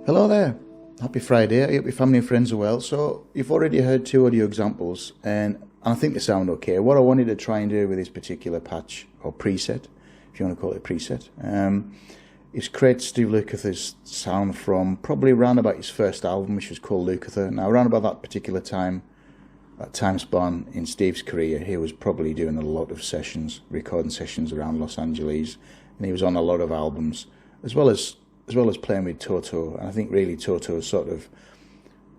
Hello there, happy Friday. I hope your family and friends are well. So you've already heard two audio examples and I think they sound okay. What I wanted to try and do with this particular patch or preset, if you want to call it a preset, is create Steve Lukather's sound from probably around about his first album, which was called Lukather. Now around about that particular time, that time span in Steve's career, he was probably doing a lot of sessions, recording sessions around Los Angeles, and he was on a lot of albums, as well as playing with Toto. And I think really Toto sort of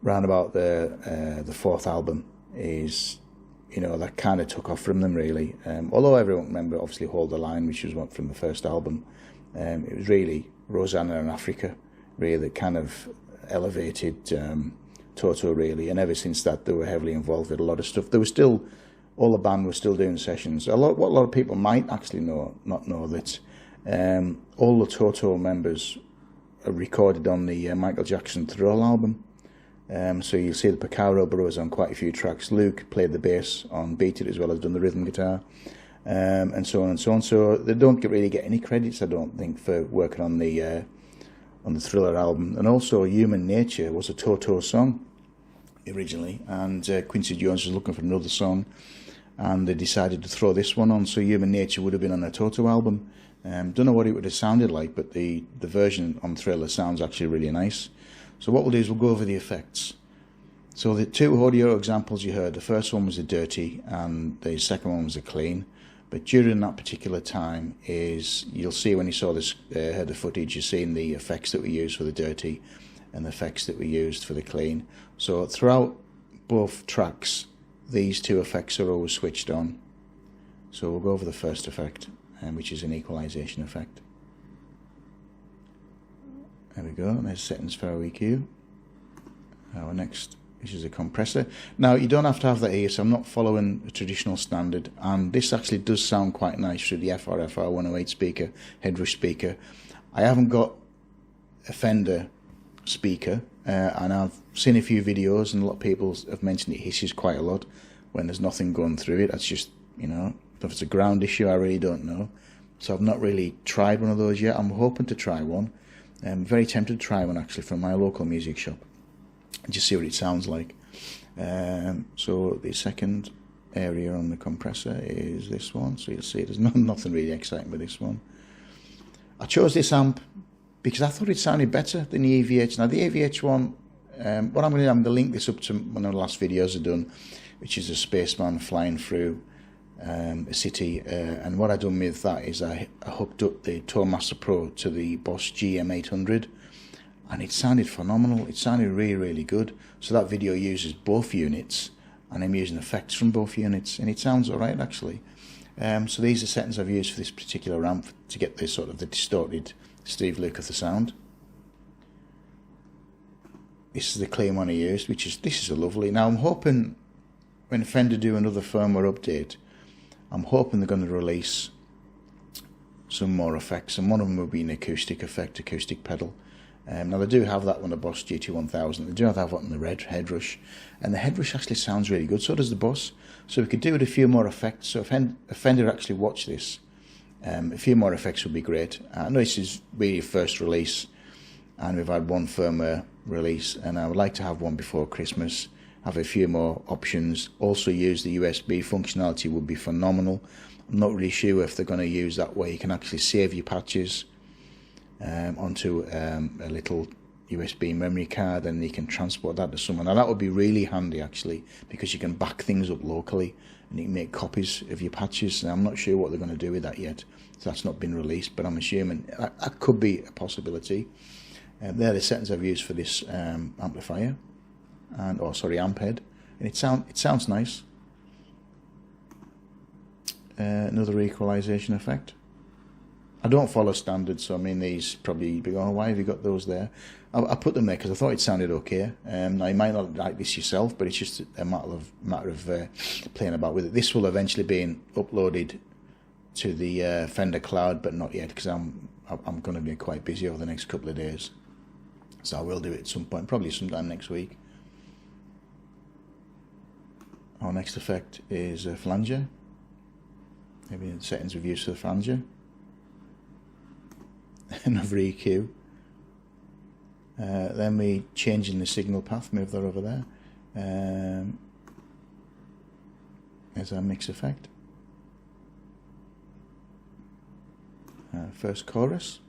round about the fourth album is, you know, that kind of took off from them really. Although everyone remember obviously Hold the Line, which was one from the first album. It was really Rosanna and Africa really that kind of elevated Toto really, and ever since that they were heavily involved with a lot of stuff. There was still, all the band was still doing sessions. What a lot of people might actually not know that all the Toto members are recorded on the Michael Jackson Thriller album. So you'll see the Picaro brothers on quite a few tracks. Luke played the bass on Beat It as well as done the rhythm guitar, and so on and so on. So they don't really get any credits, I don't think, for working on the Thriller album. And also Human Nature was a Toto song originally, and Quincy Jones was looking for another song, and they decided to throw this one on. So Human Nature would have been on a Toto album. Don't know what it would have sounded like, but the version on Thriller sounds actually really nice. So what we'll do is we'll go over the effects. So the two audio examples you heard, the first one was a dirty and the second one was a clean. But during that particular time is, you'll see when you saw this, heard the footage, you've seen the effects that we used for the dirty and the effects that we used for the clean. So throughout both tracks, these two effects are always switched on. So we'll go over the first effect, which is an equalization effect. There we go, there's settings for our EQ. Our next, this is a compressor. Now you don't have to have that here, so I'm not following a traditional standard, and this actually does sound quite nice through the FR 108 speaker, headrush speaker. I haven't got a Fender speaker, and I've seen a few videos and a lot of people have mentioned it hisses quite a lot when there's nothing going through it. That's just, you know, if it's a ground issue, I really don't know. So I've not really tried one of those yet. I'm hoping to try one. I'm very tempted to try one actually from my local music shop and just see what it sounds like. So the second area on the compressor is this one. So you'll see there's nothing really exciting with this one. I chose this amp because I thought it sounded better than the AVH. Now the AVH one, what I'm going to do, I'm going to link this up to one of the last videos I've done, which is a spaceman flying through a city, and what I've done with that is I hooked up the Tone Master Pro to the Boss GM800, and it sounded phenomenal. It sounded really good. So that video uses both units, and I'm using effects from both units, and it sounds alright actually. So these are settings I've used for this particular amp to get this sort of the distorted Steve Lukather sound. This is the clean one I used, this is a lovely. Now I'm hoping when Fender do another firmware update, I'm hoping they're going to release some more effects, and one of them will be an acoustic effect, acoustic pedal. Now they do have that on the Boss GT1000, they do have that on the Red Headrush, and the Headrush actually sounds really good, so does the Boss. So we could do with a few more effects. So if Fender actually watch this, a few more effects would be great. I know this is really first release, and we've had one firmware release, and I would like to have one before Christmas. Have a few more options. Also use the USB functionality would be phenomenal. I'm not really sure if they're going to use that way. You can actually save your patches onto a little USB memory card, and you can transport that to someone. Now that would be really handy actually, because you can back things up locally and you can make copies of your patches. Now I'm not sure what they're going to do with that yet, so that's not been released, but I'm assuming that could be a possibility. They're the settings I've used for this amplifier. And amp head, and it sounds nice. Another equalization effect. I don't follow standards, so I mean these probably be going, oh, why have you got those there? I put them there because I thought it sounded okay. Now you might not like this yourself, but it's just a matter of playing about with it. This will eventually be uploaded to the Fender Cloud, but not yet because I'm going to be quite busy over the next couple of days. So I will do it at some point, probably sometime next week. Our next effect is a flanger. Maybe in settings we've used for the flanger. Another EQ. Then we changing the signal path, move that over there. There's our mix effect. First chorus.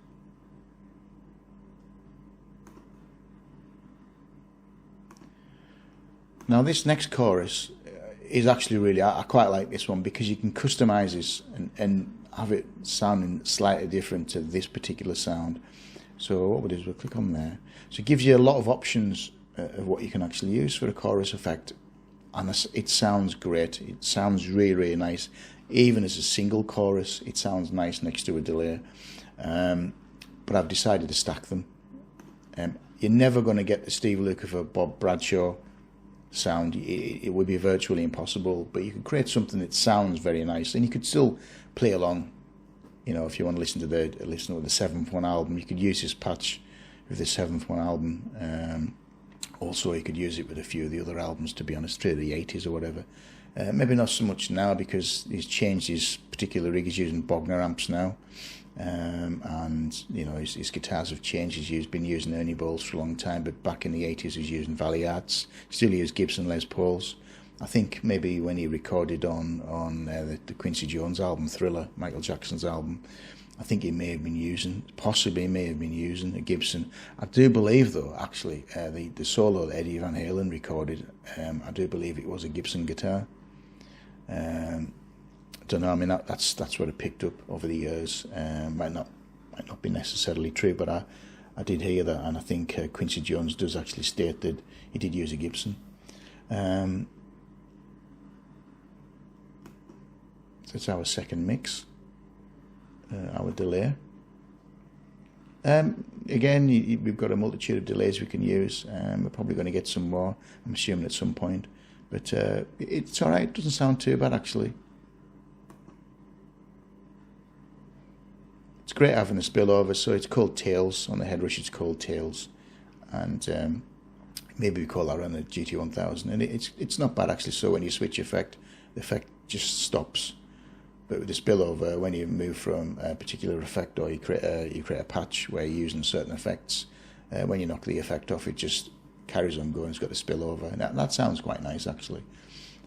Now this next chorus is actually really, I quite like this one because you can customize this and have it sounding slightly different to this particular sound. So what we'll do is we'll click on there. So it gives you a lot of options of what you can actually use for a chorus effect, and it sounds great. It sounds really, really nice. Even as a single chorus, it sounds nice next to a delay. But I've decided to stack them. You're never going to get the Steve Lukather, Bob Bradshaw sound. It would be virtually impossible, but you could create something that sounds very nice, and you could still play along. You know, if you want to listen to the 7th One album, you could use this patch with the 7th One album. Also, you could use it with a few of the other albums, to be honest, through the 80s or whatever. Maybe not so much now because he's changed his particular rig. He's using Bogner amps now, and you know his guitars have changed. He's been using Ernie Balls for a long time, but back in the 80s he was using Valley Arts. Still used Gibson Les Pauls. I think maybe when he recorded on the Quincy Jones album, Thriller, Michael Jackson's album, I think he may have been using, possibly may have been using a Gibson. I do believe, though, actually, the solo that Eddie Van Halen recorded, I do believe it was a Gibson guitar. Don't know. I mean, that's what I picked up over the years. Might not be necessarily true, but I did hear that, and I think Quincy Jones does actually state that he did use a Gibson. So it's our second mix, our delay. Again, we've got a multitude of delays we can use. We're probably going to get some more, I'm assuming, at some point. But it's all right. It doesn't sound too bad, actually. It's great having a spillover. So it's called Tails. On the headrush, it's called Tails. And maybe we call that on the GT1000. And it's not bad, actually. So when you switch effect, the effect just stops. But with the spillover, when you move from a particular effect or you create a patch where you're using certain effects, when you knock the effect off, it just carries on going. It's got a spillover. And that sounds quite nice, actually.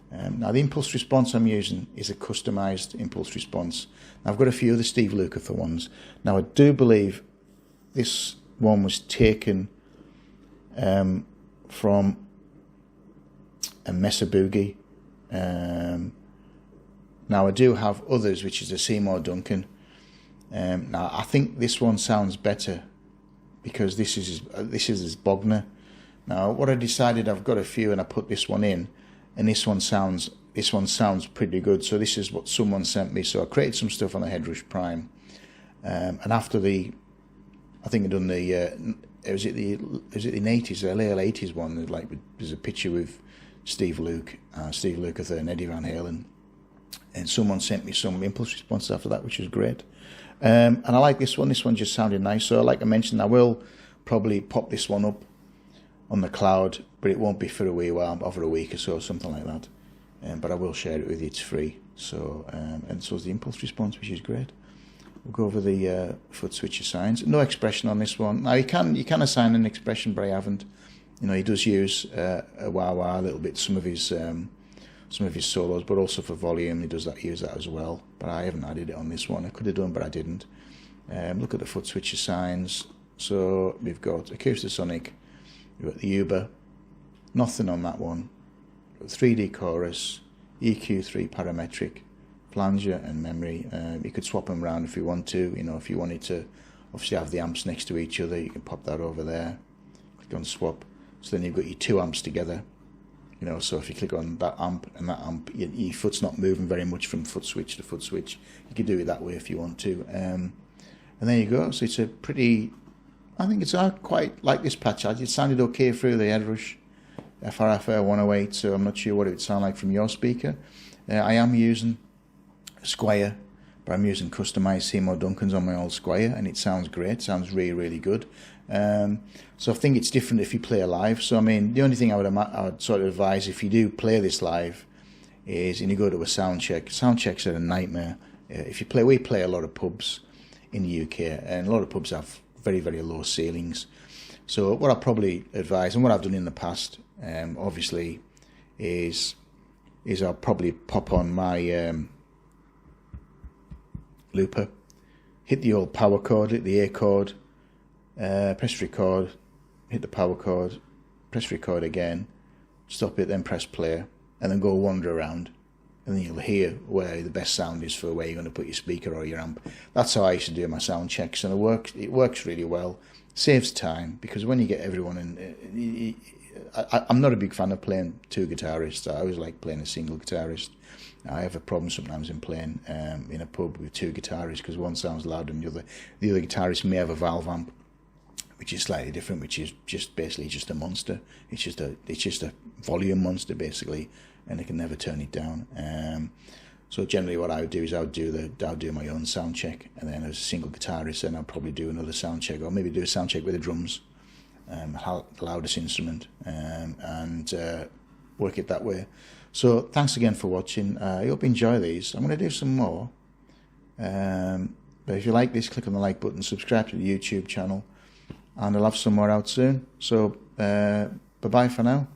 Now, the impulse response I'm using is a customized impulse response. Now, I've got a few of the Steve Lukather ones. Now, I do believe this one was taken from a Mesa Boogie. Now I do have others, which is a Seymour Duncan. Now I think this one sounds better because this is his Bogner. Now what I decided, I've got a few, and I put this one in, and this one sounds pretty good. So this is what someone sent me. So I created some stuff on the Headrush Prime, and after I think I done the was it the 80s, the LAL 80s one. Like there's a picture with Steve Lukather and Eddie Van Halen. And someone sent me some impulse responses after that, which was great. And I like this one. This one just sounded nice. So like I mentioned, I will probably pop this one up on the cloud, but it won't be for a wee while, over a week or so, something like that. But I will share it with you. It's free. So and so is the impulse response, which is great. We'll go over the foot switcher signs. No expression on this one. Now you can assign an expression, but I haven't. You know, he does use a wah-wah a little bit, some of his solos, but also for volume he does use that as well. But I haven't added it on this one. I could have done, but I didn't. Look at the foot switcher signs. So we've got Acoustasonic, we've got the Uber, nothing on that one. 3D chorus, EQ3 parametric, flanger and memory. You could swap them around if you want to. You know, if you wanted to obviously have the amps next to each other, you can pop that over there. Click on swap. So then you've got your two amps together. You know, so if you click on that amp and that amp, your foot's not moving very much from foot switch to foot switch. You can do it that way if you want to. And there you go. So it's a pretty, I think it's quite like this patch. It sounded okay through the Headrush FRFR 108, so I'm not sure what it would sound like from your speaker. I am using a Squier, but I'm using customized Seymour Duncans on my old Squier, and it sounds great. It sounds really, really good. So I think it's different if you play live. So I mean, the only thing I would sort of advise if you do play this live is, and you go to a sound check. Sound checks are a nightmare. We play a lot of pubs in the UK, and a lot of pubs have very, very low ceilings. So what I probably advise, and what I've done in the past, obviously, is I'll probably pop on my looper, hit the old power chord, hit the A chord, press record, hit the power chord, press record again, stop it, then press play, and then go wander around, and then you'll hear where the best sound is for where you're going to put your speaker or your amp. That's how I used to do my sound checks, and it works really well. Saves time, because when you get everyone in, I'm not a big fan of playing two guitarists. I always like playing a single guitarist. I have a problem sometimes in playing in a pub with two guitarists, because one sounds louder than the other guitarist may have a valve amp, which is slightly different, which is basically just a monster. It's just a volume monster basically, and they can never turn it down. So generally what I would do is I would do my own sound check, and then as a single guitarist, then I'll probably do another sound check, or maybe do a sound check with the drums, the loudest instrument, and work it that way. So thanks again for watching. I hope you enjoy these. I'm going to do some more. But if you like this, click on the like button, subscribe to the YouTube channel, and I'll have some more out soon. So bye-bye for now.